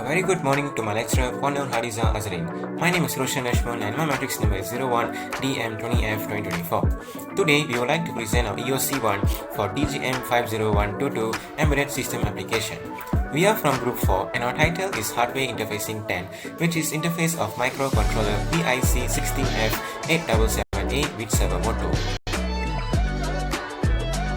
A very good morning to my lecturer, Ponnur Hadiza Azrin. My name is Roshan Ashman and my matrix number is 01DM20F2024. Today, we would like to present our EOC1 for DGM50122 Embedded System Application. We are from Group 4 and our title is Hardware Interfacing 10, which is interface of Microcontroller Pic16F877A with Servo motor.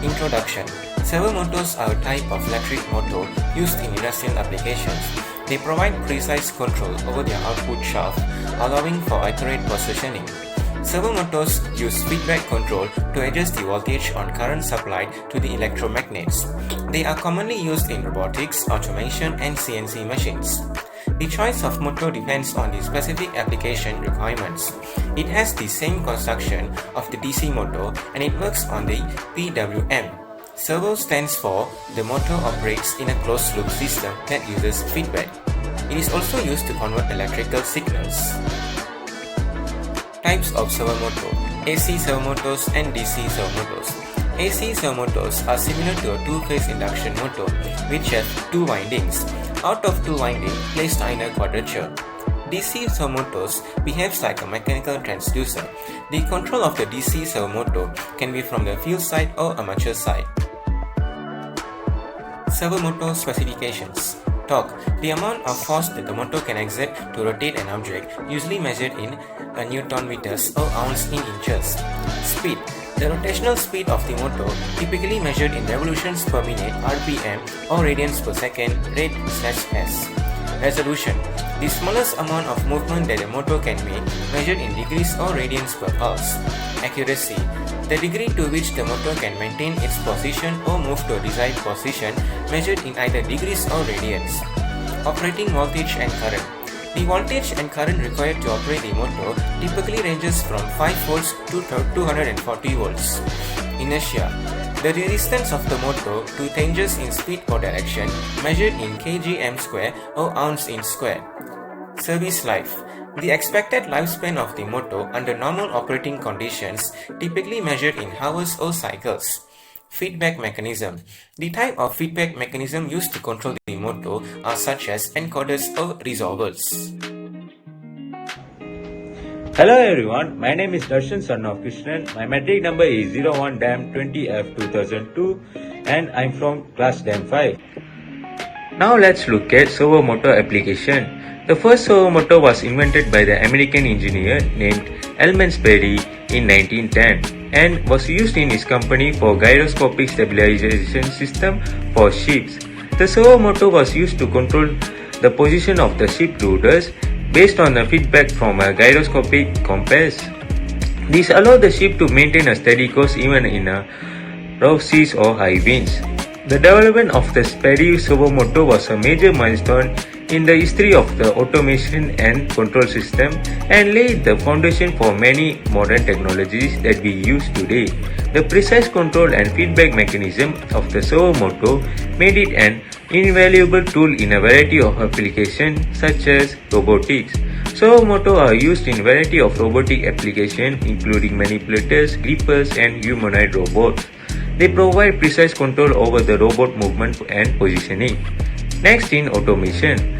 Introduction. Servo motors are a type of electric motor used in industrial applications. They provide precise control over their output shaft, allowing for accurate positioning. Servo motors use feedback control to adjust the voltage on current supplied to the electromagnets. They are commonly used in robotics, automation, and CNC machines. The choice of motor depends on the specific application requirements. It has the same construction of the DC motor and it works on the PWM. Servo stands for the motor operates in a closed-loop system that uses feedback. It is also used to convert electrical signals. Types of servo motor: AC servo motors and DC servo motors. AC servo motors are similar to a two-phase induction motor which have two windings, out of two windings placed in a quadrature. DC servo motors behaves like a mechanical transducer. The control of the DC servo motor can be from the field side or armature side. Servo motor specifications. Torque: the amount of force that the motor can exert to rotate an object, usually measured in Newton meters or ounce in inches. Speed: the rotational speed of the motor, typically measured in revolutions per minute (rpm) or radians per second (rad/s). Resolution: the smallest amount of movement that a motor can make, measured in degrees or radians per pulse. Accuracy: the degree to which the motor can maintain its position or move to a desired position, measured in either degrees or radians. Operating voltage and current: the voltage and current required to operate the motor typically ranges from 5 volts to 240 volts. Inertia: the resistance of the motor to changes in speed or direction, measured in kgm² or ounce in square. Service life: the expected lifespan of the motor under normal operating conditions, typically measured in hours or cycles. Feedback mechanism: the type of feedback mechanism used to control the motor are such as encoders or resolvers. Hello everyone, my name is Darshan son of Krishnan. My matric number is 01DAM20F2002 and I'm from class DAM 5. Now let's look at servo motor application. The first servo motor was invented by the American engineer named Elman Sperry in 1910 and was used in his company for gyroscopic stabilization system for ships. The servo motor was used to control the position of the ship ruders based on the feedback from a gyroscopic compass. This allowed the ship to maintain a steady course even in rough seas or high winds. The development of the Sperry servo motor was a major milestone in the history of the automation and control system and laid the foundation for many modern technologies that we use today. The precise control and feedback mechanism of the servo motor made it an invaluable tool in a variety of applications such as robotics. Servo motors are used in a variety of robotic applications including manipulators, grippers and humanoid robots. They provide precise control over the robot movement and positioning. Next, in automation.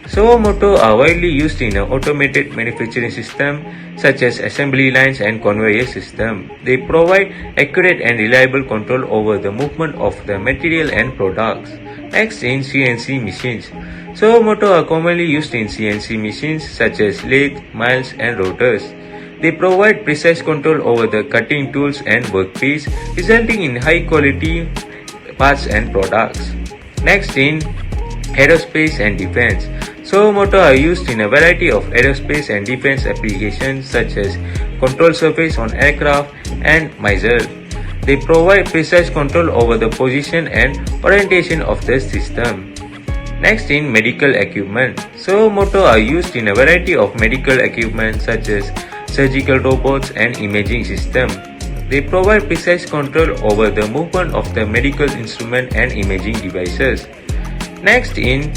Servo motors are widely used in an automated manufacturing system such as assembly lines and conveyor system. They provide accurate and reliable control over the movement of the material and products. Next, in CNC machines. Servo motors are commonly used in CNC machines such as lathe, mills and rotors. They provide precise control over the cutting tools and workpiece, resulting in high quality parts and products. Next, in aerospace and defense. Servo motors are used in a variety of aerospace and defense applications such as control surface on aircraft and missiles. They provide precise control over the position and orientation of the system. Next, in medical equipment. Servo motors are used in a variety of medical equipment such as surgical robots and imaging systems. They provide precise control over the movement of the medical instrument and imaging devices. Next, in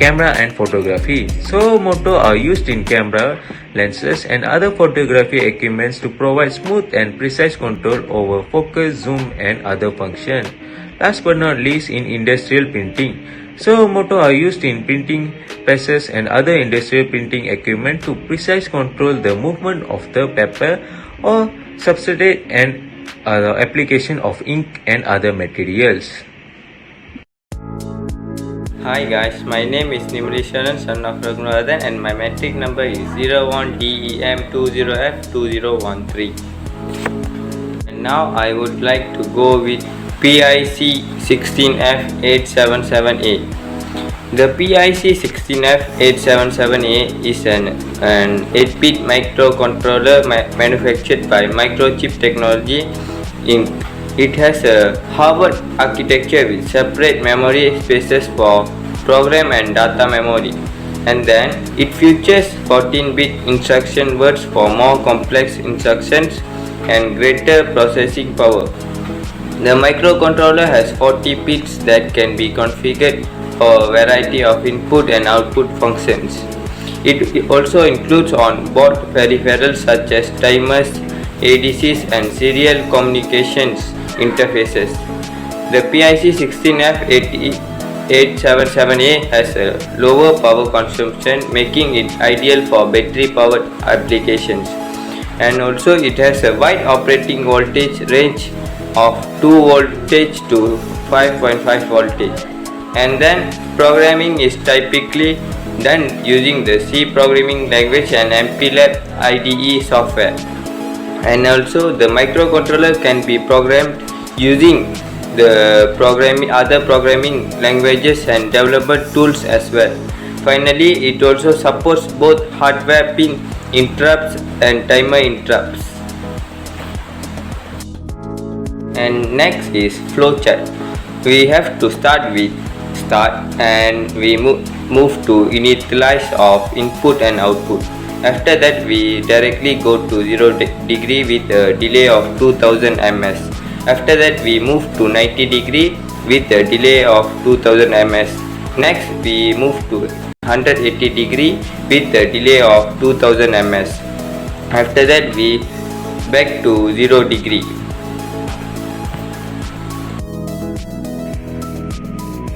camera and photography. Servo motors are used in camera, lenses and other photography equipments to provide smooth and precise control over focus, zoom and other functions. Last but not least, in industrial printing. Servo motor are used in printing presses and other industrial printing equipment to precise control the movement of the paper or substrate and application of ink and other materials. Hi guys, my name is Nimrisharan, son of Raghunathan, and my metric number is 01DEM20F2013. And now I would like to go with Pic16F877A. The Pic16F877A is an 8-bit microcontroller manufactured by Microchip Technology Inc. It has a Harvard architecture with separate memory spaces for program and data memory, and then it features 14-bit instruction words for more complex instructions and greater processing power. The microcontroller has 40 pins that can be configured for a variety of input and output functions. It also includes on-board peripherals such as timers, ADCs and serial communications interfaces. The Pic16F877A has a lower power consumption, making it ideal for battery-powered applications. And also it has a wide operating voltage range of 2 voltage to 5.5 voltage. And then programming is typically done using the C programming language and MPLAB IDE software. And also the microcontroller can be programmed using the other programming languages and developer tools as well. Finally, it also supports both hardware pin interrupts and timer interrupts. And next is flowchart. We have to start with start and we move to initialize of input and output. After that we directly go to 0 degree with a delay of 2000 ms. After that we move to 90 degree with a delay of 2000 ms. Next we move to 180 degree with a delay of 2000 ms. After that we back to 0 degree.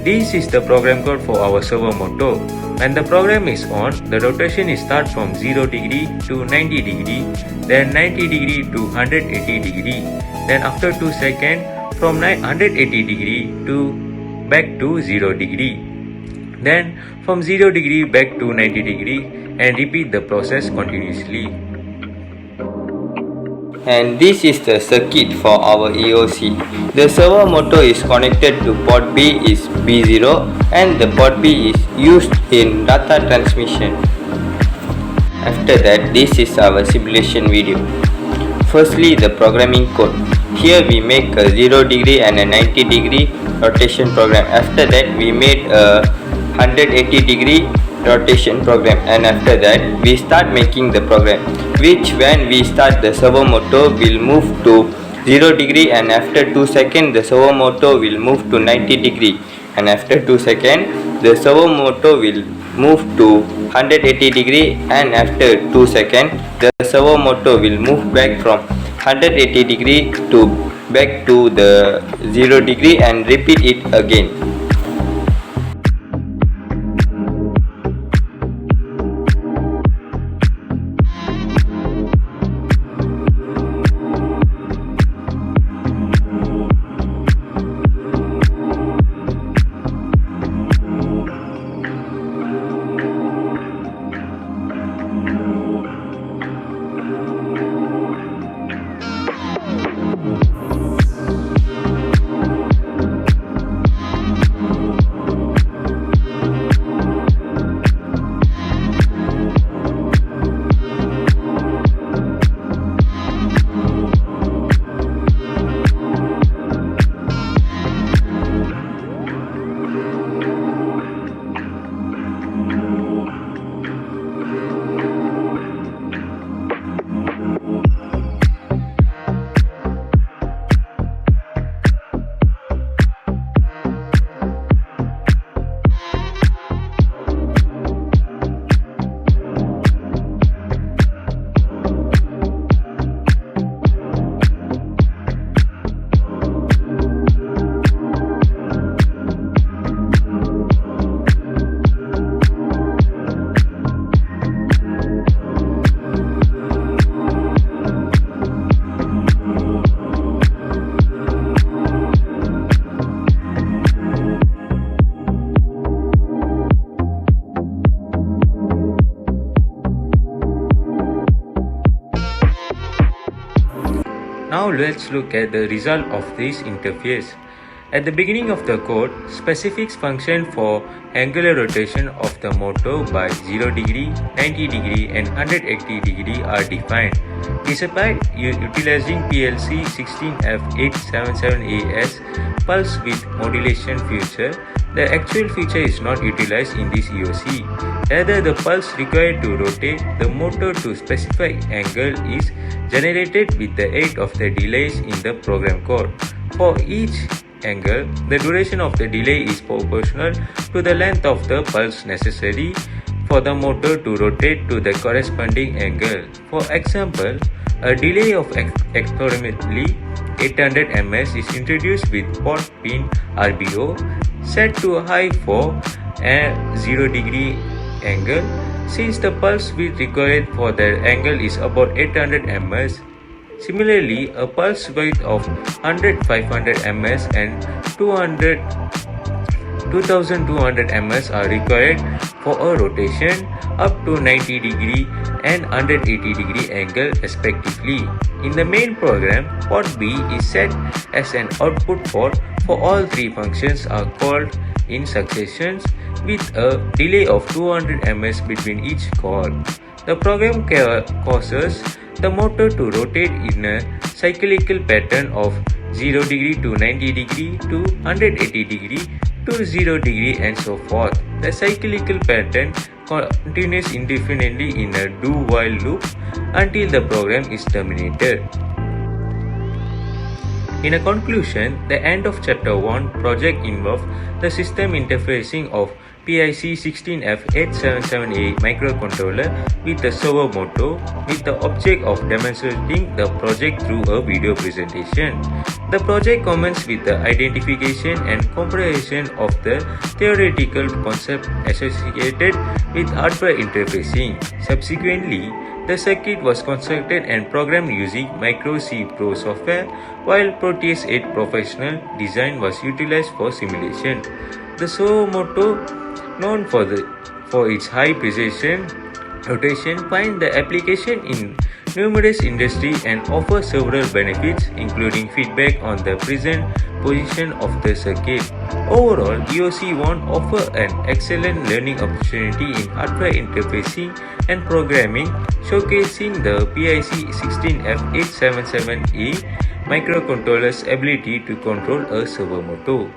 This is the program code for our servo motor. When the program is on, the rotation is start from 0 degree to 90 degree, then 90 degree to 180 degree, then after 2 seconds from 180 degree to back to 0 degree, then from 0 degree back to 90 degree, and repeat the process continuously. And this is the circuit for our EOC. The servo motor is connected to port B is B0 and the port B is used in data transmission. After that, this is our simulation video. Firstly, the programming code. Here we make a 0 degree and a 90 degree rotation program. After that we made a 180 degree rotation program, and after that we start making the program, which when we start the servo motor will move to 0 degree, and after 2 seconds the servo motor will move to 90 degree, and after 2 seconds the servo motor will move to 180 degree, and after 2 seconds the servo motor will move back from 180 degree to back to the 0 degree and repeat it again. let's look at the result of this interface. At the beginning of the code, specific functions for angular rotation of the motor by 0 degree, 90 degree and 180 degree are defined. Despite utilizing Pic16F877A's pulse width modulation feature, the actual feature is not utilized in this EOC. Rather, the pulse required to rotate the motor to specified angle is generated with the aid of the delays in the program code. For each angle, the duration of the delay is proportional to the length of the pulse necessary for the motor to rotate to the corresponding angle. For example, a delay of approximately 800 ms is introduced with port pin RBO set to high for a 0 degree angle. Since the pulse width required for the angle is about 800 ms, similarly, a pulse width of 500 ms and 2200 ms are required for a rotation up to 90 degree and 180 degree angle respectively. In the main program, port B is set as an output port for all three functions are called in succession with a delay of 200 ms between each call. The program causes the motor to rotate in a cyclical pattern of 0 degree to 90 degree to 180 degree to 0 degree and so forth. The cyclical pattern continues indefinitely in a do-while loop until the program is terminated. In a conclusion, the end of Chapter 1 project involved the system interfacing of Pic16F877A microcontroller with the servo motor with the object of demonstrating the project through a video presentation. The project commences with the identification and comprehension of the theoretical concept associated with hardware interfacing. Subsequently, the circuit was constructed and programmed using Micro C Pro software, while Proteus 8 Professional design was utilized for simulation. The servo motor, known for its high precision rotation, finds the application in numerous industries and offers several benefits, including feedback on the present position of the circuit. Overall, EOC1 offers an excellent learning opportunity in hardware interfacing and programming, showcasing the Pic16F877A microcontroller's ability to control a servo motor.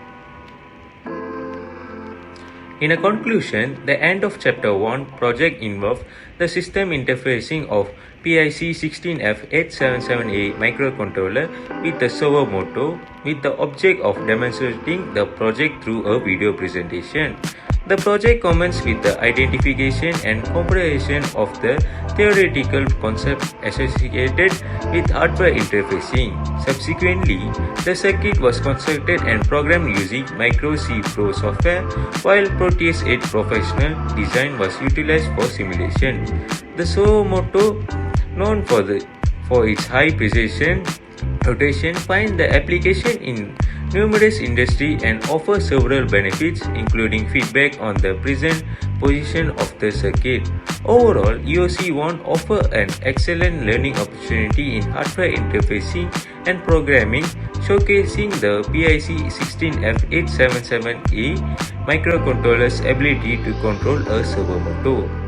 In a conclusion, the end of Chapter 1 project involved the system interfacing of Pic16F877A microcontroller with the servo motor with the object of demonstrating the project through a video presentation. The project commences with the identification and comprehension of the theoretical concept associated with hardware interfacing. Subsequently, the circuit was constructed and programmed using Micro C Pro software, while Proteus 8 Professional design was utilized for simulation. The servo motor, known for its high precision rotation, finds the application in numerous industries and offers several benefits, including feedback on the present position of the circuit. Overall, EOC1 offers an excellent learning opportunity in hardware interfacing and programming, showcasing the Pic16F877A microcontroller's ability to control a servo motor.